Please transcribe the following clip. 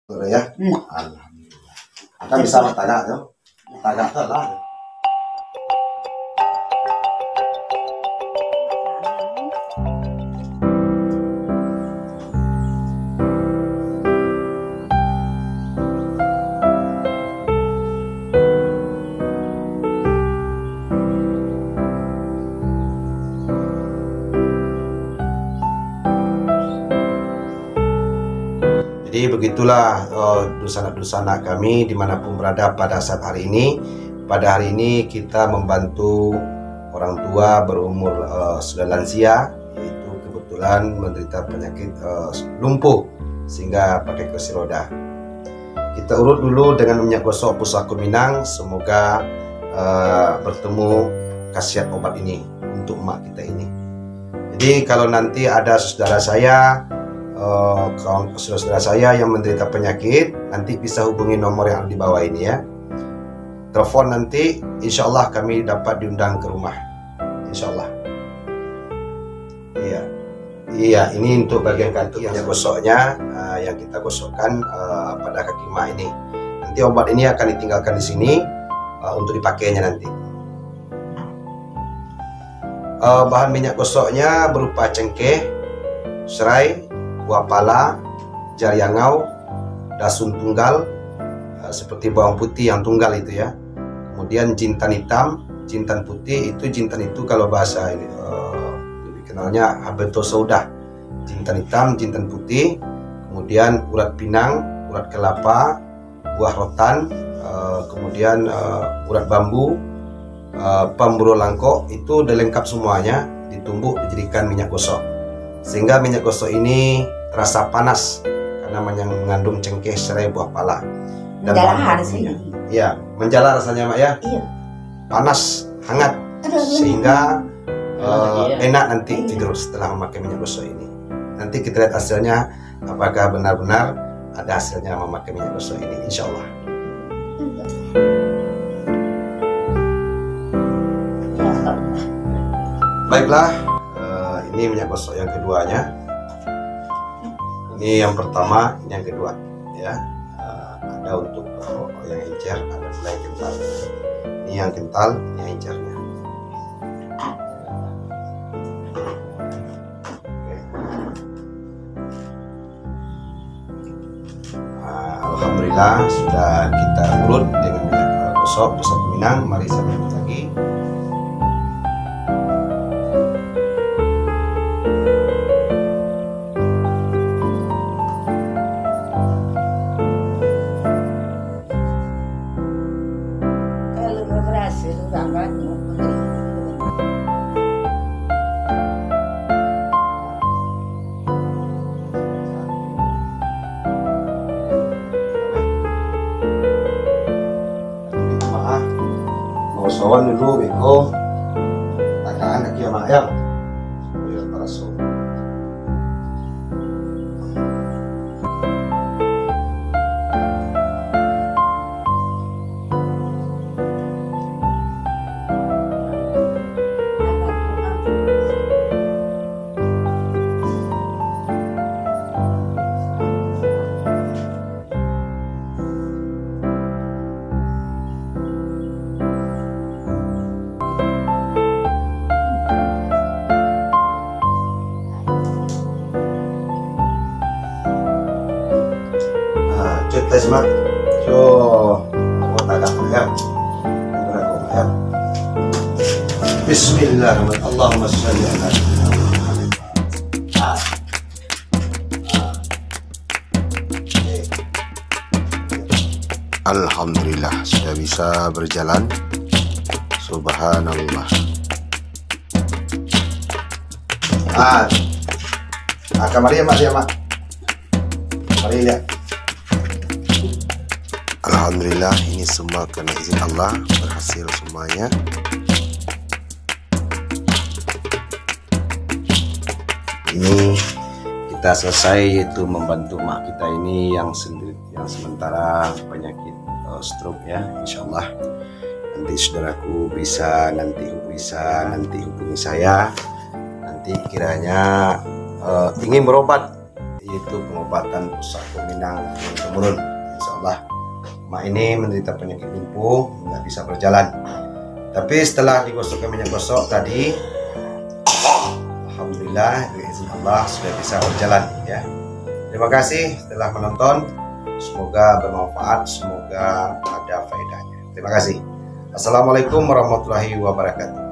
Boleh ya? Alhamdulillah. Akan bisa tagak tuh. Tagak tuh lah. Jadi begitulah dusana-dusana kami dimanapun berada pada saat hari ini. Pada hari ini kita membantu orang tua berumur sudah lansia, yaitu kebetulan menderita penyakit lumpuh sehingga pakai kursi roda. Kita urut dulu dengan minyak gosok Pusaka Minang. Semoga bertemu khasiat obat ini untuk emak kita ini. Jadi kalau nanti ada saudara saya, saudara saya yang menderita penyakit, nanti bisa hubungi nomor yang ada di bawah ini ya. Telepon nanti, insya Allah kami dapat diundang ke rumah, insya Allah. Iya, ini untuk bagian kantung yang gosoknya, yang kita gosokkan pada kaki emak ini. Nanti obat ini akan ditinggalkan di sini untuk dipakainya nanti. Bahan minyak gosoknya berupa cengkeh, serai, buah pala, jariangau, dasun tunggal, seperti bawang putih yang tunggal itu ya. Kemudian jintan hitam, jintan putih. Jintan itu kalau bahasa ini lebih kenalnya habatus sauda. Jintan hitam, jintan putih. Kemudian urat pinang, urat kelapa, buah rotan, kemudian urat bambu, pemburu langkok. Itu udah lengkap semuanya, ditumbuk dijadikan minyak gosok. Sehingga minyak gosok ini terasa panas karena mengandung cengkeh, serai, buah pala. Dan iya, menjala rasanya mak ya. Iya. Panas, hangat, sehingga enak nanti tidur setelah memakai minyak gosok ini. Nanti kita lihat hasilnya, apakah benar-benar ada hasilnya memakai minyak gosok ini, insya Allah. Baiklah, ini minyak gosok yang keduanya. Ini yang pertama, ini yang kedua ya. Ada untuk yang encer, ada pula yang kental. Ini yang kental, ini yang encernya. Alhamdulillah sudah kita urut dengan minyak gosok Pusaka Minang. Mari saya lanjut lagi. Sowan dulu beko takaan kaki sama ayam supaya terasa. Tes mak, mau tagak ayam, ayam. Bismillahirrahmanirrahim. Allahumma sholli ala Muhammad. Alhamdulillah sudah bisa berjalan. Subhanallah. Kamari ya mak, Mari lihat. Alhamdulillah ini semua karena izin Allah berhasil semuanya. Ini kita selesai, yaitu membantu mak kita ini yang sementara penyakit stroke ya. Insya Allah nanti saudaraku bisa nanti hubungi saya. Nanti kiranya ingin berobat yaitu pengobatan pusat peminang turun-temurun. Insya Allah mak ini menderita penyakit lumpuh, nggak bisa berjalan. Tapi setelah digosokkan minyak gosok tadi, alhamdulillah dengan izin Allah sudah bisa berjalan ya. Terima kasih telah menonton. Semoga bermanfaat, semoga ada faedahnya. Terima kasih. Assalamualaikum warahmatullahi wabarakatuh.